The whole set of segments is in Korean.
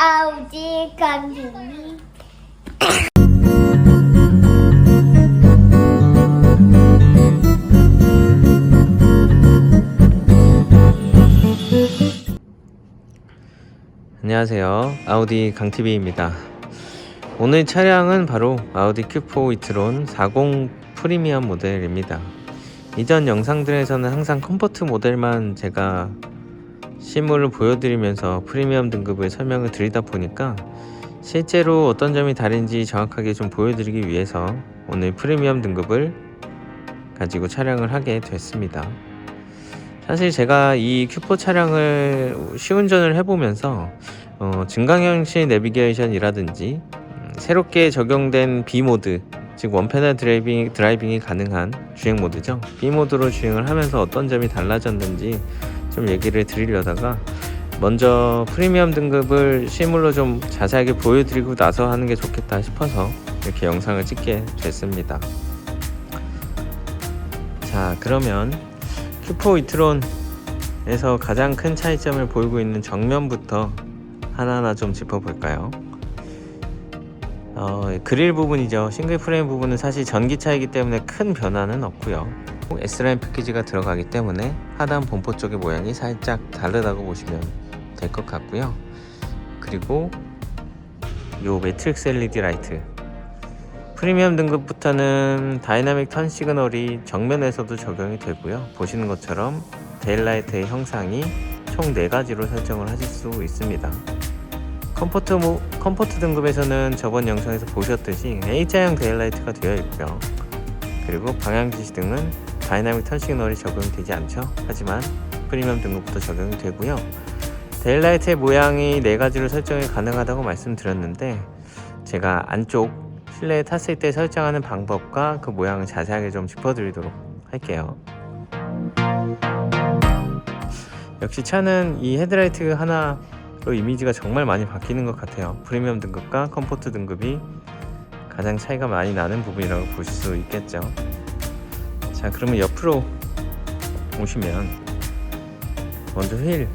아우지 강준이. 안녕하세요, 아우디 강TV입니다. 오늘 차량은 바로 아우디 Q4 이트론 40 프리미엄 모델입니다. 이전 영상들에서는 항상 컴포트 모델만 제가 실물을 보여드리면서 프리미엄 등급을 설명을 드리다 보니까 실제로 어떤 점이 다른지 정확하게 좀 보여드리기 위해서 오늘 프리미엄 등급을 가지고 촬영을 하게 됐습니다. 사실 제가 이 Q4 차량을 시운전을 해보면서 증강현실 내비게이션이라든지 새롭게 적용된 B모드, 즉 원패널 드라이빙이 가능한 주행 모드죠. B모드로 주행을 하면서 어떤 점이 달라졌는지 좀 얘기를 드리려다가 먼저 프리미엄 등급을 실물로 좀 자세하게 보여드리고 나서 하는 게 좋겠다 싶어서 이렇게 영상을 찍게 됐습니다. 자, 그러면 Q4 이트론에서 가장 큰 차이점을 보이고 있는 정면부터 하나하나 좀 짚어볼까요? 그릴 부분이죠. 싱글 프레임 부분은 사실 전기차이기 때문에 큰 변화는 없고요. S라인 패키지가 들어가기 때문에 하단 범퍼 쪽의 모양이 살짝 다르다고 보시면 될 것 같고요. 그리고 요 매트릭스 LED 라이트, 프리미엄 등급부터는 다이나믹 턴 시그널이 정면에서도 적용이 되고요. 보시는 것처럼 데일라이트의 형상이 총 4가지로 설정을 하실 수 있습니다. 컴포트 등급에서는 저번 영상에서 보셨듯이 A자형 데일라이트가 되어 있고요. 그리고 방향 지시등은 다이나믹 턴 시그널이 적용이 되지 않죠. 하지만 프리미엄 등급부터 적용이 되고요. 데일라이트의 모양이 4가지로 설정이 가능하다고 말씀드렸는데, 제가 안쪽 실내에 탔을 때 설정하는 방법과 그 모양을 자세하게 좀 짚어드리도록 할게요. 역시 차는 이 헤드라이트 하나로 이미지가 정말 많이 바뀌는 것 같아요. 프리미엄 등급과 컴포트 등급이 가장 차이가 많이 나는 부분이라고 보실 수 있겠죠. 자, 그러면 옆으로 오시면 먼저 휠,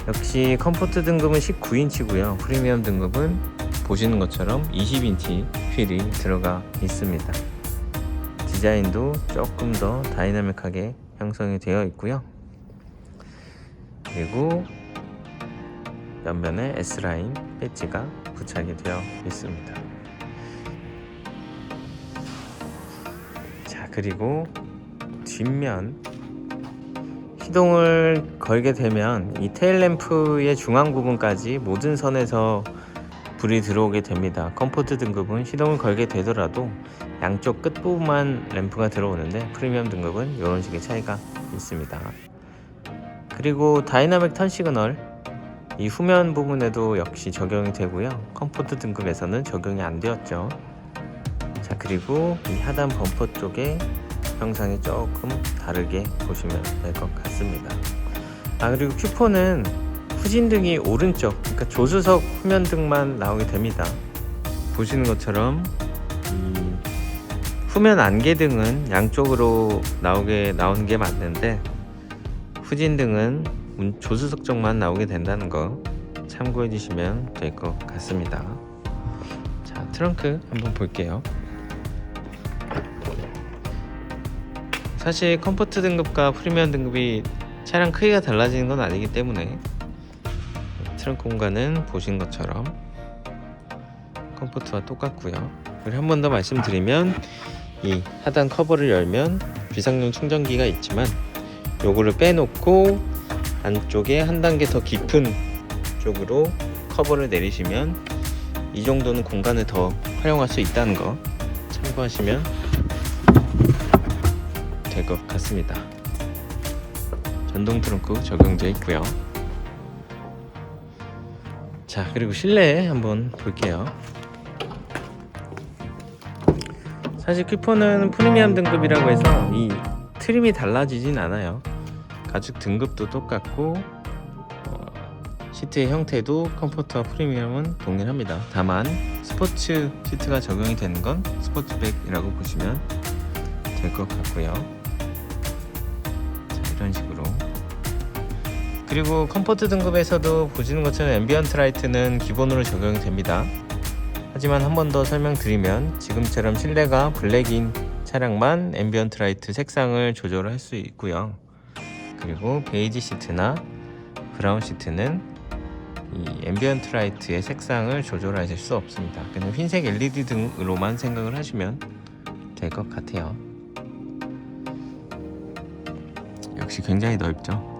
역시 컴포트 등급은 19인치고요 프리미엄 등급은 보시는 것처럼 20인치 휠이 들어가 있습니다. 디자인도 조금 더 다이나믹하게 형성이 되어 있고요. 그리고 옆면에 S라인 배지가 부착이 되어 있습니다. 자, 그리고 뒷면 시동을 걸게 되면 이 테일램프의 중앙 부분까지 모든 선에서 불이 들어오게 됩니다. 컴포트 등급은 시동을 걸게 되더라도 양쪽 끝부분만 램프가 들어오는데, 프리미엄 등급은 이런 식의 차이가 있습니다. 그리고 다이나믹 턴 시그널, 이 후면 부분에도 역시 적용이 되고요. 컴포트 등급에서는 적용이 안 되었죠. 자, 그리고 이 하단 범퍼 쪽에 형상이 조금 다르게 보시면 될 것 같습니다. 그리고 Q4는 후진등이 오른쪽, 그러니까 조수석 후면등만 나오게 됩니다. 보시는 것처럼 이 후면 안개등은 양쪽으로 나오는 게 맞는데, 후진등은 조수석 쪽만 나오게 된다는 거 참고해 주시면 될 것 같습니다. 자, 트렁크 한번 볼게요. 사실 컴포트 등급과 프리미엄 등급이 차량 크기가 달라지는 건 아니기 때문에 트렁크 공간은 보신 것처럼 컴포트와 똑같고요. 그리고 한 번 더 말씀드리면, 이 하단 커버를 열면 비상용 충전기가 있지만 요거를 빼놓고 안쪽에 한 단계 더 깊은 쪽으로 커버를 내리시면 이 정도는 공간을 더 활용할 수 있다는 거 참고하시면 될 것 같습니다. 전동 트렁크 적용되어 있고요. 자, 그리고 실내 한번 볼게요. 사실 Q4는 프리미엄 등급이라고 해서 이 트림이 달라지진 않아요. 가죽 등급도 똑같고 시트의 형태도 컴포트와 프리미엄은 동일합니다. 다만 스포츠 시트가 적용이 되는 건 스포츠백이라고 보시면 될 것 같고요. 자, 이런 식으로 그리고 컴포트 등급에서도 보시는 것처럼 앰비언트 라이트는 기본으로 적용이 됩니다. 하지만 한 번 더 설명드리면 지금처럼 실내가 블랙인 차량만 앰비언트 라이트 색상을 조절할 수 있고요. 그리고 베이지 시트나 브라운 시트는 이 앰비언트 라이트의 색상을 조절하실 수 없습니다. 그냥 흰색 LED 등으로만 생각을 하시면 될 것 같아요. 역시 굉장히 넓죠.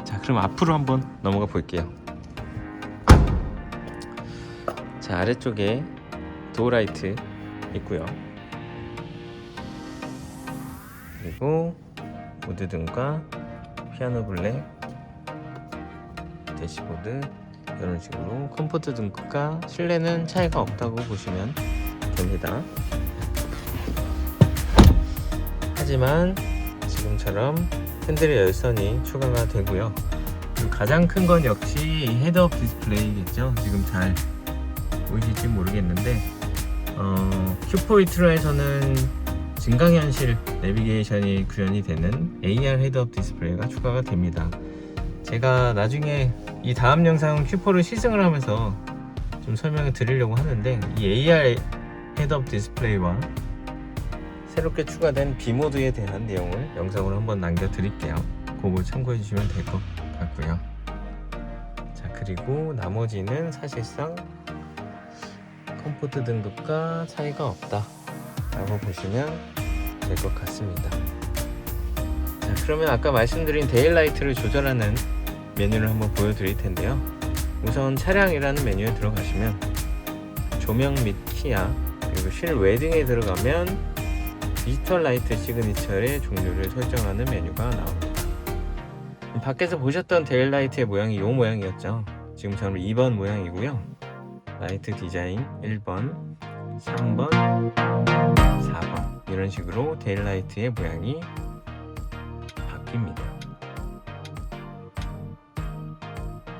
자, 그럼 앞으로 한번 넘어가 볼게요. 자, 아래쪽에 도어 라이트 있고요. 그리고 우드 등과 피아노 블랙, 대시보드 이런 식으로 컴포트 등급과 실내는 차이가 없다고 보시면 됩니다. 하지만 지금처럼 핸들의 열선이 추가가 되고요. 그리고 가장 큰 건 역시 헤드업 디스플레이겠죠. 지금 잘 보이실지 모르겠는데 Q4 이트로에서는 증강현실 내비게이션이 구현이 되는 AR 헤드업 디스플레이가 추가가 됩니다. 제가 나중에 이 다음 영상은 Q4를 시승을 하면서 좀 설명을 드리려고 하는데, 이 AR 헤드업 디스플레이와 새롭게 추가된 B모드에 대한 내용을 영상으로 한번 남겨드릴게요. 그거 참고해 주시면 될 것 같고요. 자, 그리고 나머지는 사실상 컴포트 등급과 차이가 없다 라고 보시면 될 것 같습니다. 자, 그러면 아까 말씀드린 데일라이트를 조절하는 메뉴를 한번 보여드릴 텐데요. 우선 차량이라는 메뉴에 들어가시면 조명 및 키야, 그리고 실외 등에 들어가면 디지털 라이트 시그니처의 종류를 설정하는 메뉴가 나옵니다. 밖에서 보셨던 데일라이트의 모양이 이 모양이었죠. 지금처럼 2번 모양이고요. 라이트 디자인 1번, 3번, 4번 이런 식으로 데일라이트의 모양이 바뀝니다.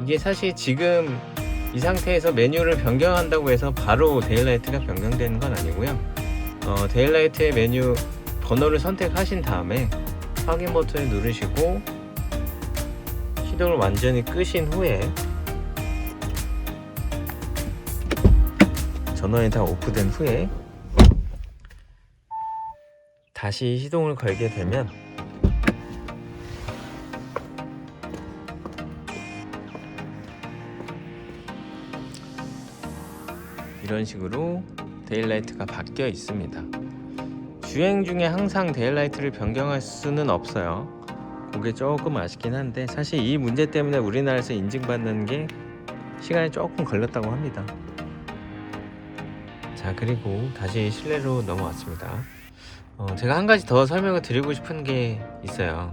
이게 사실 지금 이 상태에서 메뉴를 변경한다고 해서 바로 데일라이트가 변경되는 건 아니고요. 데일라이트의 메뉴 번호를 선택하신 다음에 확인 버튼을 누르시고 시동을 완전히 끄신 후에, 전원이 다 오프된 후에 다시 시동을 걸게 되면 이런 식으로 데일라이트가 바뀌어 있습니다. 주행 중에 항상 데일라이트를 변경할 수는 없어요. 그게 조금 아쉽긴 한데, 사실 이 문제 때문에 우리나라에서 인증받는 게 시간이 조금 걸렸다고 합니다. 자, 그리고 다시 실내로 넘어왔습니다. 제가 한 가지 더 설명을 드리고 싶은 게 있어요.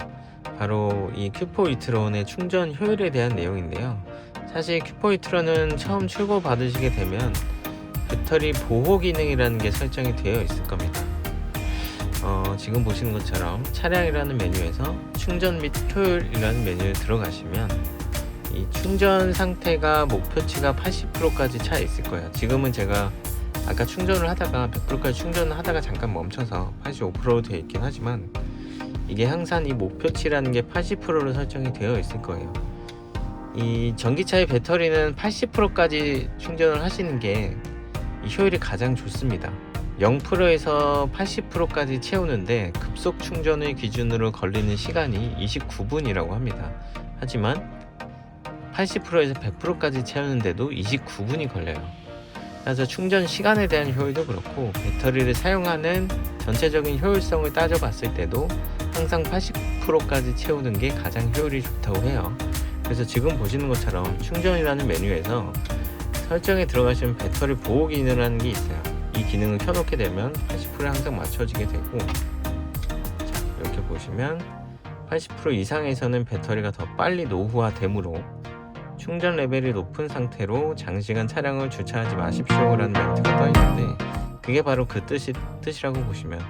바로 이 Q4 이트론의 충전 효율에 대한 내용인데요. 사실 Q4 이트론은 처음 출고 받으시게 되면 배터리 보호 기능이라는 게 설정이 되어 있을 겁니다. 지금 보시는 것처럼 차량이라는 메뉴에서 충전 및 효율이라는 메뉴에 들어가시면 이 충전 상태가 목표치가 80%까지 차 있을 거예요. 지금은 제가 아까 충전을 하다가 100%까지 충전을 하다가 잠깐 멈춰서 85%로 되어 있긴 하지만, 이게 항상 이 목표치라는 게 80%로 설정이 되어 있을 거예요. 이 전기차의 배터리는 80%까지 충전을 하시는 게 이 효율이 가장 좋습니다. 0%에서 80%까지 채우는데 급속 충전의 기준으로 걸리는 시간이 29분이라고 합니다. 하지만 80%에서 100%까지 채우는데도 29분이 걸려요. 그래서 충전 시간에 대한 효율도 그렇고 배터리를 사용하는 전체적인 효율성을 따져봤을 때도 항상 80%까지 채우는 게 가장 효율이 좋다고 해요. 그래서 지금 보시는 것처럼 충전이라는 메뉴에서 설정에 들어가시면 배터리 보호 기능이라는 게 있어요. 이 기능을 켜놓게 되면 80%에 항상 맞춰지게 되고, 자, 이렇게 보시면 80% 이상에서는 배터리가 더 빨리 노후화되므로 충전 레벨이 높은 상태로 장시간 차량을 주차하지 마십시오 라는 멘트가 떠 있는데, 그게 바로 그 뜻이라고 보시면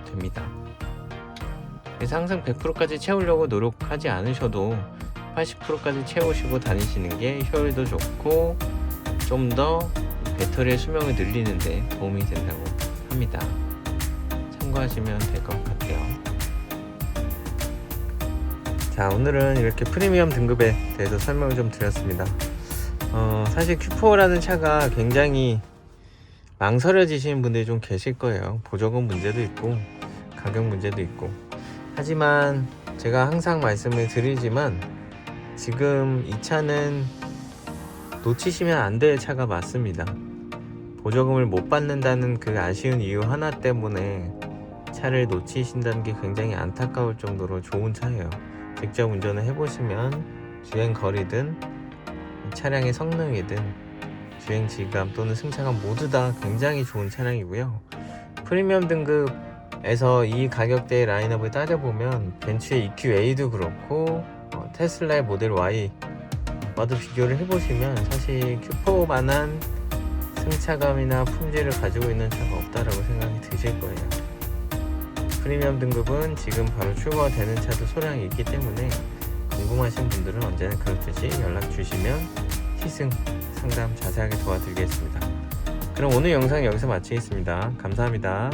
됩니다. 그래서 항상 100%까지 채우려고 노력하지 않으셔도 80%까지 채우시고 다니시는 게 효율도 좋고 좀 더 배터리의 수명을 늘리는 데 도움이 된다고 합니다. 참고하시면 될 것 같아요. 자, 오늘은 이렇게 프리미엄 등급에 대해서 설명을 좀 드렸습니다. 사실 Q4라는 차가 굉장히 망설여지시는 분들이 좀 계실 거예요. 보조금 문제도 있고 가격 문제도 있고. 하지만 제가 항상 말씀을 드리지만 지금 이 차는 놓치시면 안 될 차가 맞습니다. 보조금을 못 받는다는 그 아쉬운 이유 하나 때문에 차를 놓치신다는 게 굉장히 안타까울 정도로 좋은 차예요. 직접 운전을 해보시면 주행 거리든 차량의 성능이든 주행 질감 또는 승차감 모두 다 굉장히 좋은 차량이고요. 프리미엄 등급에서 이 가격대의 라인업을 따져보면 벤츠의 EQA도 그렇고 테슬라의 모델 Y와도 비교를 해보시면 사실 Q4만한 승차감이나 품질을 가지고 있는 차가 없다라고 생각이 드실 거예요. 프리미엄 등급은 지금 바로 출고가 되는 차도 소량이 있기 때문에 궁금하신 분들은 언제나 그렇듯이 연락 주시면 시승 상담 자세하게 도와드리겠습니다. 그럼 오늘 영상 여기서 마치겠습니다. 감사합니다.